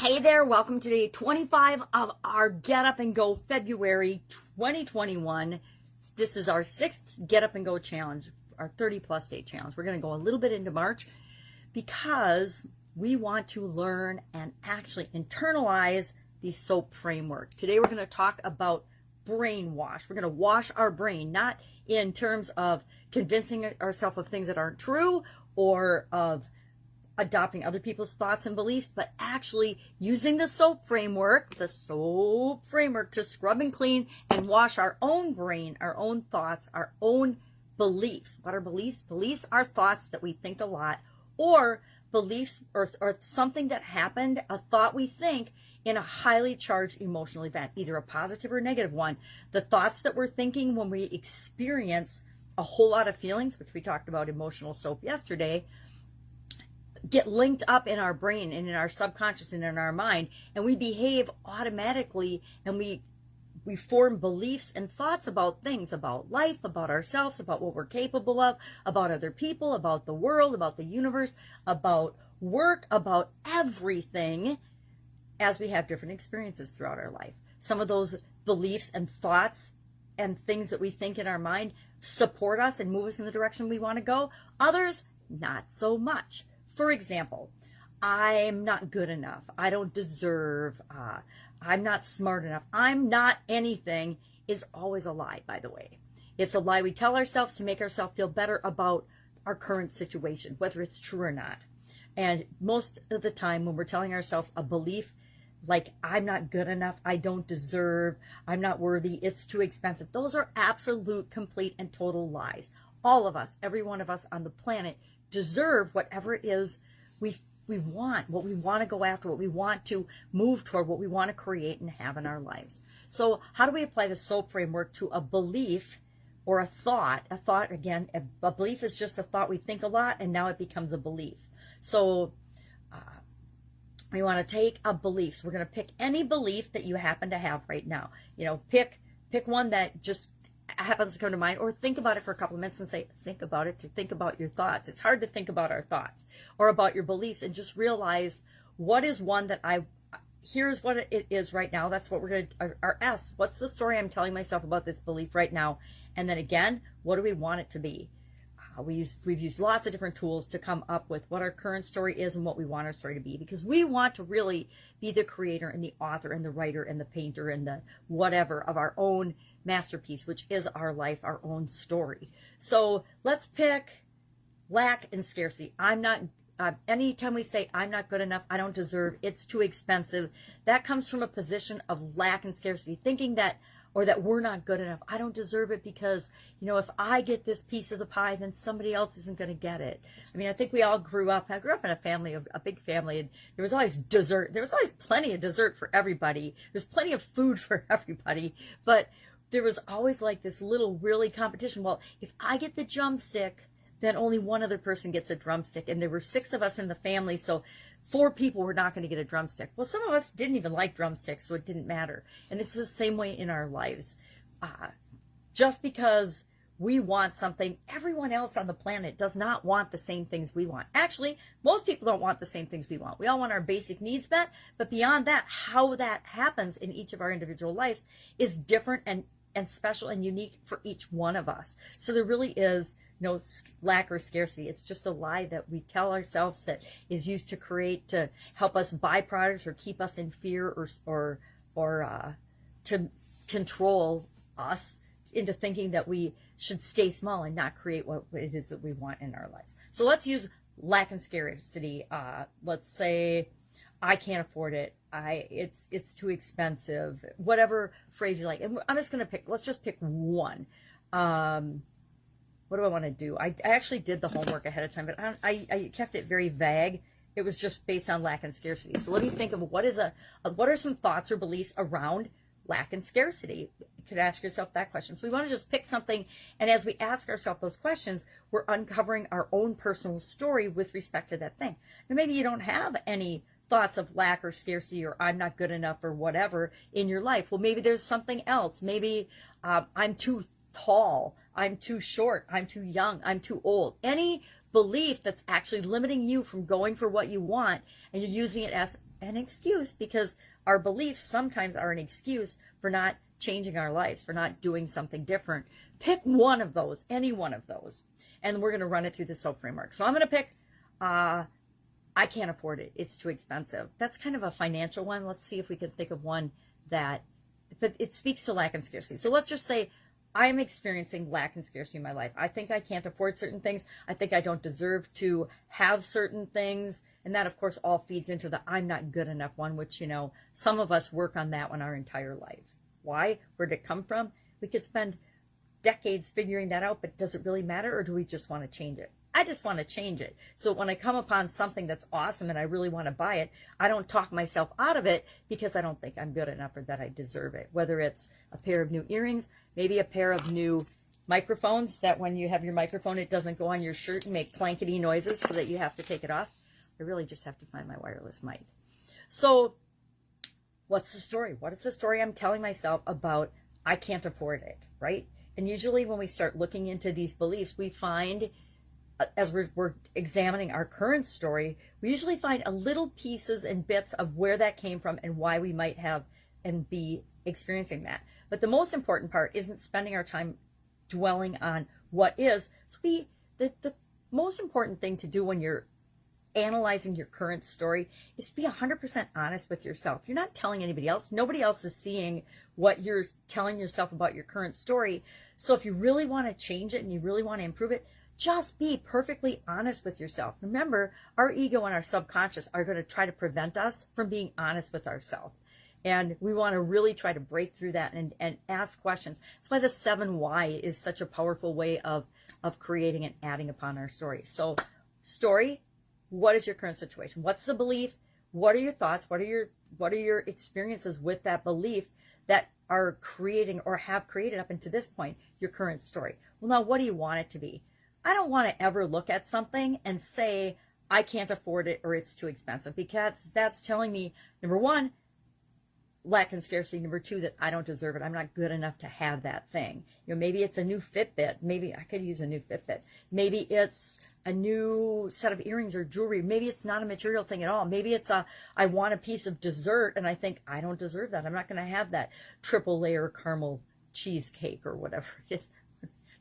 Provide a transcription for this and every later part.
Hey there, welcome to day 25 of our Get Up and Go February 2021. This is our 6th Get Up and Go challenge, our 30-plus day challenge. We're going to go a little bit into March because we want to learn and actually internalize the SOAP framework. Today we're going to talk about brainwash. We're going to wash our brain, not in terms of convincing ourselves of things that aren't true or of adopting other people's thoughts and beliefs, but actually using the SOAP framework, to scrub and clean and wash our own brain, our own thoughts, our own beliefs. What are beliefs? Beliefs are thoughts that we think a lot, or beliefs or something that happened, a thought we think in a highly charged emotional event, either a positive or negative one. The thoughts that we're thinking when we experience a whole lot of feelings, which we talked about emotional SOAP yesterday, get linked up in our brain and in our subconscious and in our mind, and we behave automatically, and we form beliefs and thoughts about things, about life, about ourselves, about what we're capable of, about other people, about the world, about the universe, about work, about everything, as we have different experiences throughout our life. Some of those beliefs and thoughts and things that we think in our mind support us and move us in the direction we want to go. Others, not so much. For example, I'm not good enough. I don't deserve. I'm not smart enough. I'm not anything is always a lie, by the way. It's a lie we tell ourselves to make ourselves feel better about our current situation, whether it's true or not. And most of the time when we're telling ourselves a belief like I'm not good enough, I don't deserve, I'm not worthy, it's too expensive, those are absolute, complete, and total lies. All of us, every one of us on the planet, deserve whatever it is we want, what we want to go after, what we want to move toward, what we want to create and have in our lives. So how do we apply the SOAP framework to a belief or a thought? A thought, again, a belief is just a thought we think a lot, and now it becomes a belief. So we want to take a belief. So we're going to pick any belief that you happen to have right now. You know, pick one that just happens to come to mind, or think about it for a couple of minutes and say, think about it, to think about your thoughts. It's hard to think about our thoughts or about your beliefs, and just realize what is one that here's what it is right now. That's what we're going to, our S, what's the story I'm telling myself about this belief right now? And then again, what do we want it to be? We've used lots of different tools to come up with what our current story is and what we want our story to be, because we want to really be the creator and the author and the writer and the painter and the whatever of our own masterpiece, which is our life, our own story. So let's pick lack and scarcity. Anytime we say I'm not good enough, I don't deserve, it's too expensive, that comes from a position of lack and scarcity, thinking that, or that we're not good enough. I don't deserve it because, you know, if I get this piece of the pie, then somebody else isn't going to get it. I mean, I think we all grew up in a family, a big family, and there was always dessert. There was always plenty of dessert for everybody. There's plenty of food for everybody, but there was always like this little really competition. Well, if I get the drumstick, then only one other person gets a drumstick. And there were 6 of us in the family, so 4 people were not going to get a drumstick. Well, some of us didn't even like drumsticks, so it didn't matter. And it's the same way in our lives. Just because we want something, everyone else on the planet does not want the same things we want. Actually, most people don't want the same things we want. We all want our basic needs met, but beyond that, how that happens in each of our individual lives is different and special and unique for each one of us. So there really is no lack or scarcity. It's just a lie that we tell ourselves that is used to help us buy products or keep us in fear or to control us into thinking that we should stay small and not create what it is that we want in our lives. So let's use lack and scarcity. Let's say I can't afford it. It's too expensive. Whatever phrase you like. And I'm just going to let's just pick one. What do I want to do? I actually did the homework ahead of time, but I kept it very vague. It was just based on lack and scarcity. So let me think of what are some thoughts or beliefs around lack and scarcity. You could ask yourself that question. So we want to just pick something, and as we ask ourselves those questions, we're uncovering our own personal story with respect to that thing. Now, maybe you don't have any thoughts of lack or scarcity or I'm not good enough or whatever in your life. Well, maybe there's something else. Maybe I'm too tall, I'm too short, I'm too young, I'm too old. Any belief that's actually limiting you from going for what you want, and you're using it as an excuse, because our beliefs sometimes are an excuse for not changing our lives, for not doing something different. Pick one of those, any one of those, and we're going to run it through the SOAP framework. So I'm going to pick, I can't afford it. It's too expensive. That's kind of a financial one. Let's see if we can think of one that, but it speaks to lack and scarcity. So let's just say I'm experiencing lack and scarcity in my life. I think I can't afford certain things. I think I don't deserve to have certain things. And that, of course, all feeds into the I'm not good enough one, which, you know, some of us work on that one our entire life. Why? Where did it come from? We could spend decades figuring that out, but does it really matter, or do we just want to change it? I just want to change it. So when I come upon something that's awesome and I really want to buy it, I don't talk myself out of it because I don't think I'm good enough or that I deserve it. Whether it's a pair of new earrings, maybe a pair of new microphones that when you have your microphone, it doesn't go on your shirt and make clankety noises so that you have to take it off. I really just have to find my wireless mic. So what's the story? What is the story I'm telling myself about I can't afford it, right? And usually when we start looking into these beliefs, we find, as we're examining our current story, we usually find a little pieces and bits of where that came from and why we might have and be experiencing that. But the most important part isn't spending our time dwelling on what is. So the most important thing to do when you're analyzing your current story is to be 100% honest with yourself. You're not telling anybody else. Nobody else is seeing what you're telling yourself about your current story. So if you really want to change it and you really want to improve it, just be perfectly honest with yourself. Remember, our ego and our subconscious are going to try to prevent us from being honest with ourselves. And we want to really try to break through that and ask questions. That's why the 7 why is such a powerful way of creating and adding upon our story. So story, what is your current situation? What's the belief? What are your thoughts? What are your experiences with that belief that are creating or have created up until this point your current story? Well, now what do you want it to be? I don't want to ever look at something and say, I can't afford it or it's too expensive, because that's telling me, number one, lack and scarcity. Number 2, that I don't deserve it. I'm not good enough to have that thing. You know, maybe it's a new Fitbit. Maybe I could use a new Fitbit. Maybe it's a new set of earrings or jewelry. Maybe it's not a material thing at all. Maybe it's I want a piece of dessert and I think I don't deserve that. I'm not going to have that triple layer caramel cheesecake or whatever it is.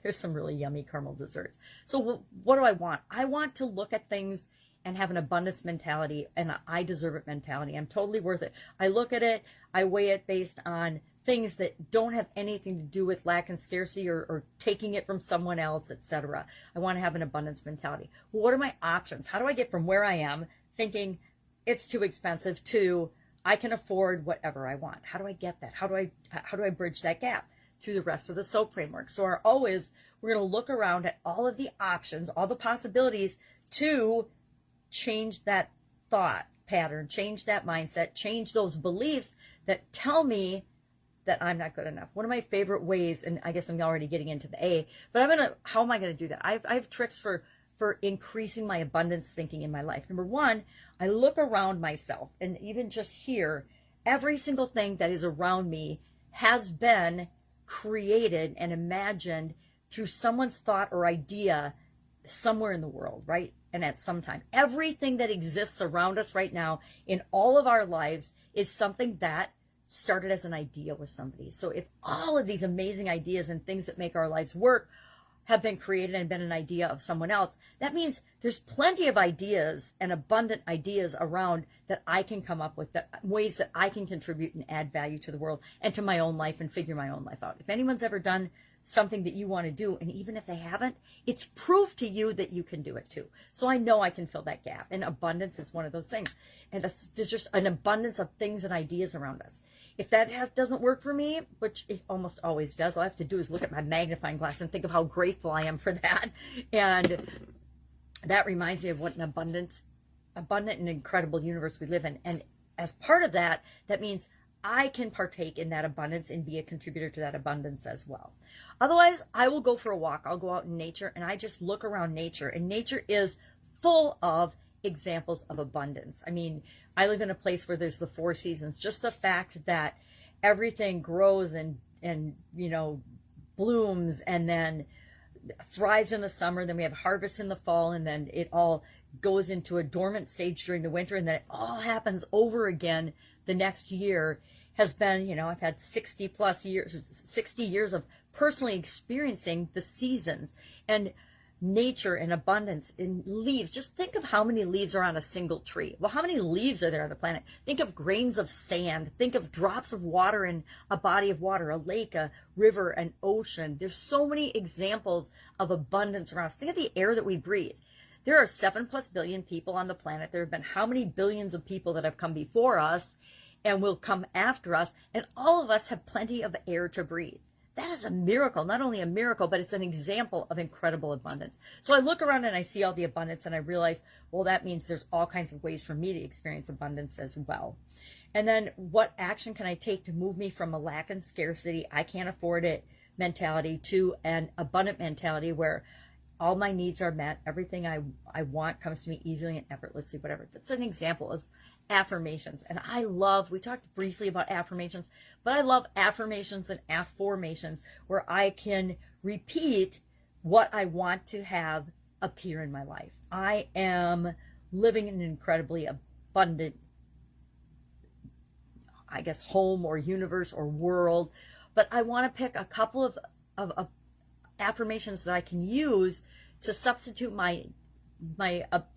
There's some really yummy caramel desserts. So what do I want? I want to look at things and have an abundance mentality and an I deserve it mentality. I'm totally worth it. I look at it, I weigh it based on things that don't have anything to do with lack and scarcity or taking it from someone else, etc. I want to have an abundance mentality. Well, what are my options? How do I get from where I am thinking it's too expensive to I can afford whatever I want? How do I get that? How do I bridge that gap? Through the rest of the SOAP framework. So we're going to look around at all of the options, all the possibilities to change that thought pattern, change that mindset, change those beliefs that tell me that I'm not good enough. One of my favorite ways, and I guess I'm already getting into the A, but how am I going to do that? I have tricks for increasing my abundance thinking in my life. Number 1, I look around myself, and even just here, every single thing that is around me has been created and imagined through someone's thought or idea somewhere in the world, right? And at some time, everything that exists around us right now in all of our lives is something that started as an idea with somebody. So if all of these amazing ideas and things that make our lives work have been created and been an idea of someone else, that means there's plenty of ideas and abundant ideas around that I can come up with, that ways that I can contribute and add value to the world and to my own life and figure my own life out. If anyone's ever done something that you want to do, and even if they haven't, it's proof to you that you can do it too. So I know I can fill that gap, and abundance is one of those things. And there's just an abundance of things and ideas around us. If that doesn't work for me, which it almost always does, all I have to do is look at my magnifying glass and think of how grateful I am for that. And that reminds me of what an abundant and incredible universe we live in. And as part of that, that means I can partake in that abundance and be a contributor to that abundance as well. Otherwise, I will go for a walk. I'll go out in nature and I just look around nature. And nature is full of examples of abundance. I mean, I live in a place where there's the 4 seasons. Just the fact that everything grows and you know, blooms and then thrives in the summer, then we have harvest in the fall, and then it all goes into a dormant stage during the winter, and then it all happens over again the next year, has been, I've had 60 years of personally experiencing the seasons and nature and abundance in leaves. Just think of how many leaves are on a single tree. Well, how many leaves are there on the planet? Think of grains of sand. Think of drops of water in a body of water, a lake, a river, an ocean. There's so many examples of abundance around us. Think of the air that we breathe. There are 7+ billion people on the planet. There have been how many billions of people that have come before us and will come after us, and all of us have plenty of air to breathe. That is a miracle, not only a miracle, but it's an example of incredible abundance. So I look around and I see all the abundance and I realize, well, that means there's all kinds of ways for me to experience abundance as well. And then what action can I take to move me from a lack and scarcity, I can't afford it mentality, to an abundant mentality where all my needs are met, everything I want comes to me easily and effortlessly, whatever. That's an example of affirmations. And we talked briefly about affirmations, but I love affirmations and affirmations where I can repeat what I want to have appear in my life. I am living in an incredibly abundant, I guess, home or universe or world, but I want to pick a couple of affirmations that I can use to substitute my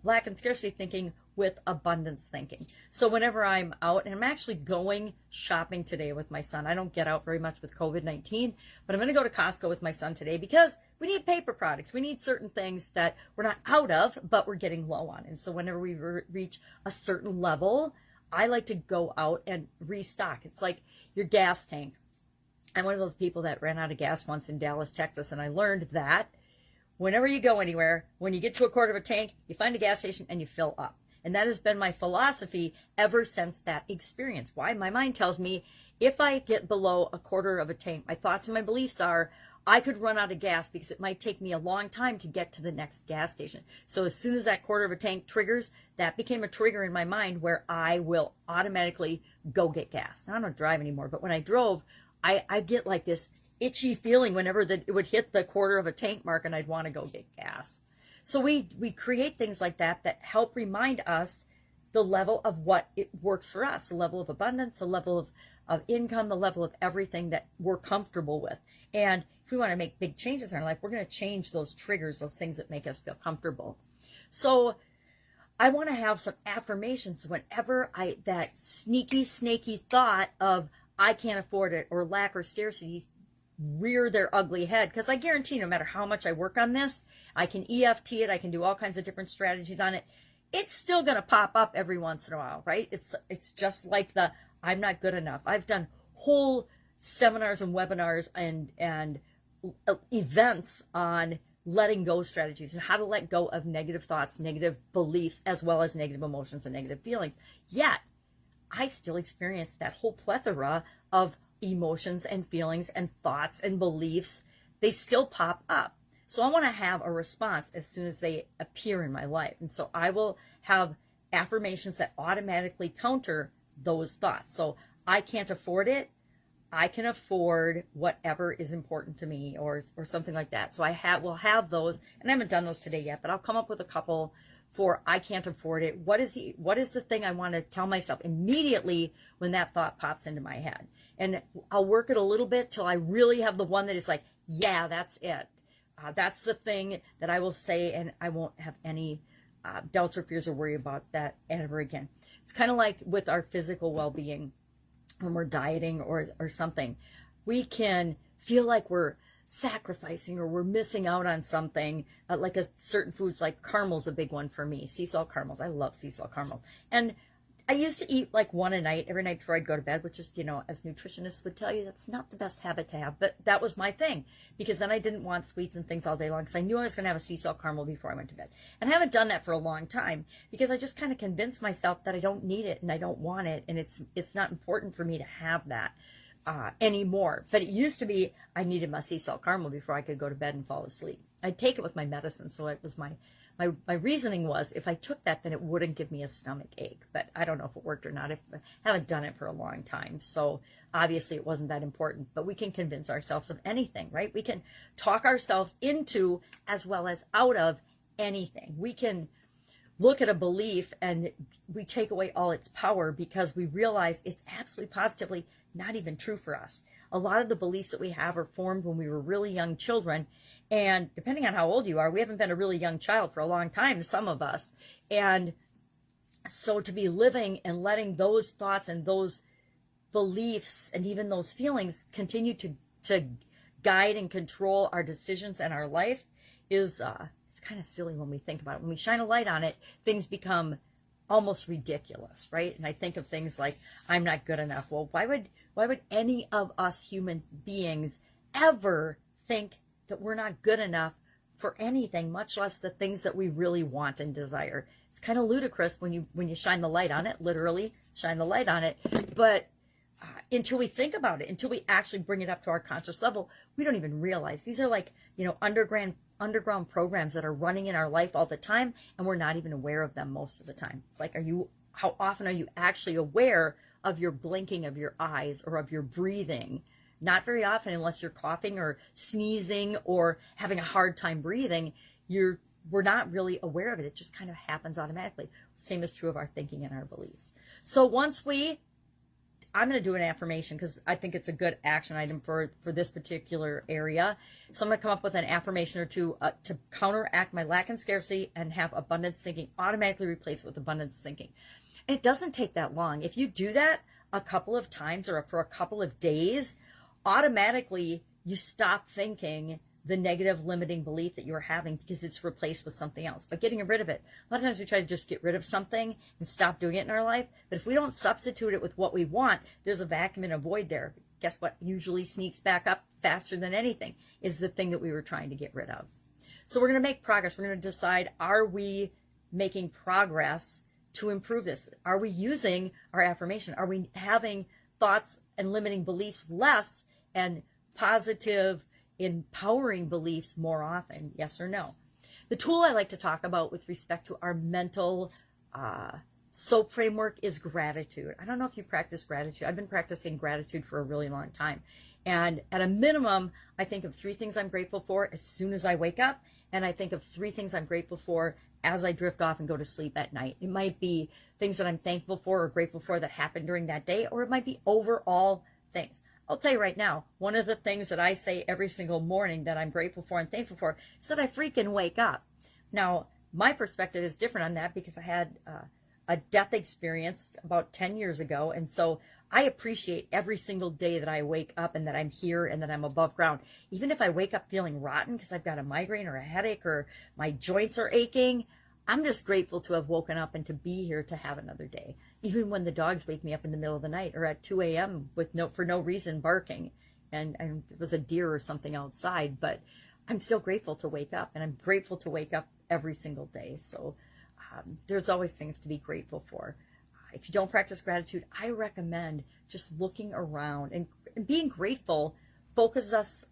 lack and scarcity thinking with abundance thinking. So whenever I'm out, and I'm actually going shopping today with my son. I don't get out very much with COVID-19, but I'm going to go to Costco with my son today because we need paper products. We need certain things that we're not out of, but we're getting low on. And so whenever we reach a certain level, I like to go out and restock. It's like your gas tank. I'm one of those people that ran out of gas once in Dallas, Texas, and I learned that whenever you go anywhere, when you get to a quarter of a tank, you find a gas station and you fill up. And that has been my philosophy ever since that experience. Why? My mind tells me if I get below a quarter of a tank, my thoughts and my beliefs are I could run out of gas because it might take me a long time to get to the next gas station. So as soon as that quarter of a tank triggers, that became a trigger in my mind where I will automatically go get gas. Now, I don't drive anymore, but when I drove, I get like this itchy feeling whenever it would hit the quarter of a tank mark and I'd want to go get gas. So we create things like that help remind us the level of what it works for us, the level of abundance, the level of income, the level of everything that we're comfortable with. And if we want to make big changes in our life, we're going to change those triggers, those things that make us feel comfortable. So I want to have some affirmations whenever that sneaky, snaky thought of I can't afford it or lack or scarcity rear their ugly head, because I guarantee no matter how much I work on this, I can EFT it, I can do all kinds of different strategies on it, it's still going to pop up every once in a while, right? It's just like the I'm not good enough. I've done whole seminars and webinars and events on letting go strategies and how to let go of negative thoughts, negative beliefs, as well as negative emotions and negative feelings. Yet I still experience that whole plethora of emotions and feelings and thoughts and beliefs. They still pop up. So I want to have a response as soon as they appear in my life. And so I will have affirmations that automatically counter those thoughts. So I can't afford it. I can afford whatever is important to me, or something like that. So will have those, and I haven't done those today yet, but I'll come up with a couple for I can't afford it. What is the thing I want to tell myself immediately when that thought pops into my head? And I'll work it a little bit till I really have the one that is like, yeah, that's it. That's the thing that I will say, and I won't have any doubts or fears or worry about that ever again. It's kind of like with our physical well-being when we're dieting or something. We can feel like we're sacrificing or we're missing out on something, like a certain foods, like caramel's a big one for me. Sea salt caramels. I love sea salt caramels. And I used to eat like one a night, every night before I'd go to bed, which is, as nutritionists would tell you, that's not the best habit to have. But that was my thing, because then I didn't want sweets and things all day long, because I knew I was going to have a sea salt caramel before I went to bed. And I haven't done that for a long time, because I just kind of convinced myself that I don't need it and I don't want it. And it's not important for me to have that anymore. But it used to be I needed my sea salt caramel before I could go to bed and fall asleep. I'd take it with my medicine, so it was my my reasoning was if I took that, then it wouldn't give me a stomach ache. But I don't know if it worked or not. I haven't done it for a long time. So obviously it wasn't that important. But we can convince ourselves of anything, right? We can talk ourselves into as well as out of anything. We can look at a belief and we take away all its power because we realize it's absolutely positively not even true for us. A lot of the beliefs that we have are formed when we were really young children. And depending on how old you are, we haven't been a really young child for a long time, some of us. And so to be living and letting those thoughts and those beliefs and even those feelings continue to guide and control our decisions and our life is it's kind of silly when we think about it. When we shine a light on it, things become almost ridiculous, right? And I think of things like, I'm not good enough. Well, why would any of us human beings ever think that we're not good enough for anything, much less the things that we really want and desire? It's kind of ludicrous when you shine the light on it, literally shine the light on it. But until we think about it, until we actually bring it up to our conscious level, we don't even realize. These are like, underground programs that are running in our life all the time, and we're not even aware of them most of the time. It's like, how often are you actually aware of your blinking of your eyes or of your breathing? Not very often, unless you're coughing or sneezing or having a hard time breathing. We're not really aware of it. It just kind of happens automatically. Same is true of our thinking and our beliefs. So I'm going to do an affirmation because I think it's a good action item for this particular area. So I'm going to come up with an affirmation or two to counteract my lack and scarcity and have abundance thinking automatically replaced with abundance thinking. And it doesn't take that long. If you do that a couple of times or for a couple of days, automatically you stop thinking the negative limiting belief that you were having because it's replaced with something else. But getting rid of it. A lot of times we try to just get rid of something and stop doing it in our life. But if we don't substitute it with what we want, there's a vacuum and a void there. Guess what usually sneaks back up faster than anything is the thing that we were trying to get rid of. So we're going to make progress. We're going to decide, are we making progress to improve this? Are we using our affirmation? Are we having thoughts and limiting beliefs less and positive, empowering beliefs more often? Yes or no? The tool I like to talk about with respect to our mental SOAP framework is gratitude. I don't know if you practice gratitude. I've been practicing gratitude for a really long time. And at a minimum, I think of 3 things I'm grateful for as soon as I wake up. And I think of 3 things I'm grateful for as I drift off and go to sleep at night. It might be things that I'm thankful for or grateful for that happened during that day, or it might be overall things. I'll tell you right now, one of the things that I say every single morning that I'm grateful for and thankful for is that I freaking wake up. Now, my perspective is different on that because I had a death experience about 10 years ago. And so I appreciate every single day that I wake up and that I'm here and that I'm above ground. Even if I wake up feeling rotten because I've got a migraine or a headache or my joints are aching, I'm just grateful to have woken up and to be here to have another day. Even when the dogs wake me up in the middle of the night or at 2 a.m. for no reason barking, and it was a deer or something outside, but I'm still grateful to wake up, and I'm grateful to wake up every single day. So there's always things to be grateful for. If you don't practice gratitude, I recommend just looking around and being grateful focuses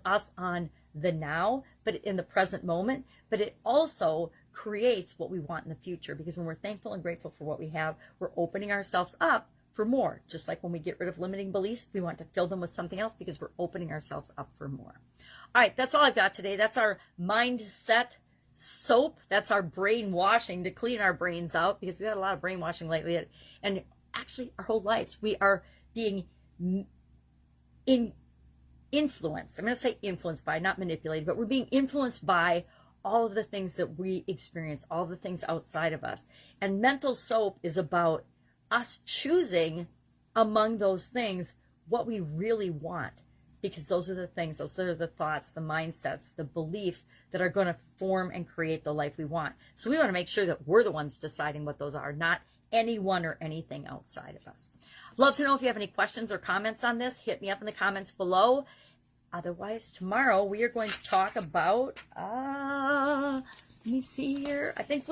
us on the now, but in the present moment, but it also creates what we want in the future, because when we're thankful and grateful for what we have, we're opening ourselves up for more. Just like when we get rid of limiting beliefs, we want to fill them with something else because we're opening ourselves up for more. All right, that's all I've got today. That's our mindset soap. That's our brainwashing to clean our brains out, because we've had a lot of brainwashing lately, and actually our whole lives we are being influenced. I'm going to say influenced by, not manipulated, but we're being influenced by all of the things that we experience, all the things outside of us. And mental soap is about us choosing among those things what we really want, because those are the things, those are the thoughts, the mindsets, the beliefs that are going to form and create the life we want. So we want to make sure that we're the ones deciding what those are, not anyone or anything outside of us. Love to know if you have any questions or comments on this. Hit me up in the comments below. Otherwise, tomorrow we are going to talk about, let me see here. I think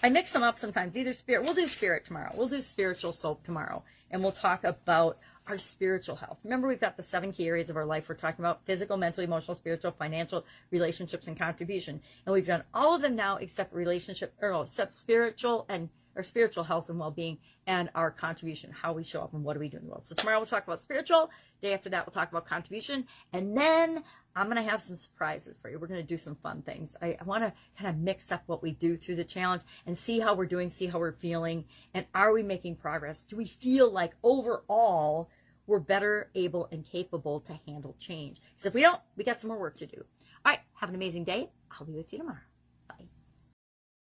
I mix them up sometimes, either spirit. We'll do spirit tomorrow. We'll do spiritual soap tomorrow. And we'll talk about our spiritual health. Remember, we've got the 7 key areas of our life we're talking about: physical, mental, emotional, spiritual, financial, relationships, and contribution. And we've done all of them now except except spiritual health and well-being, and our contribution, how we show up and what do we do in the world. So tomorrow we'll talk about spiritual. Day after that we'll talk about contribution, and then I'm going to have some surprises for you. We're going to do some fun things. I want to kind of mix up what we do through the challenge and see how we're doing, see how we're feeling, and are we making progress? Do we feel like overall we're better able and capable to handle change? Because if we don't, we got some more work to do. All right, have an amazing day. I'll be with you tomorrow.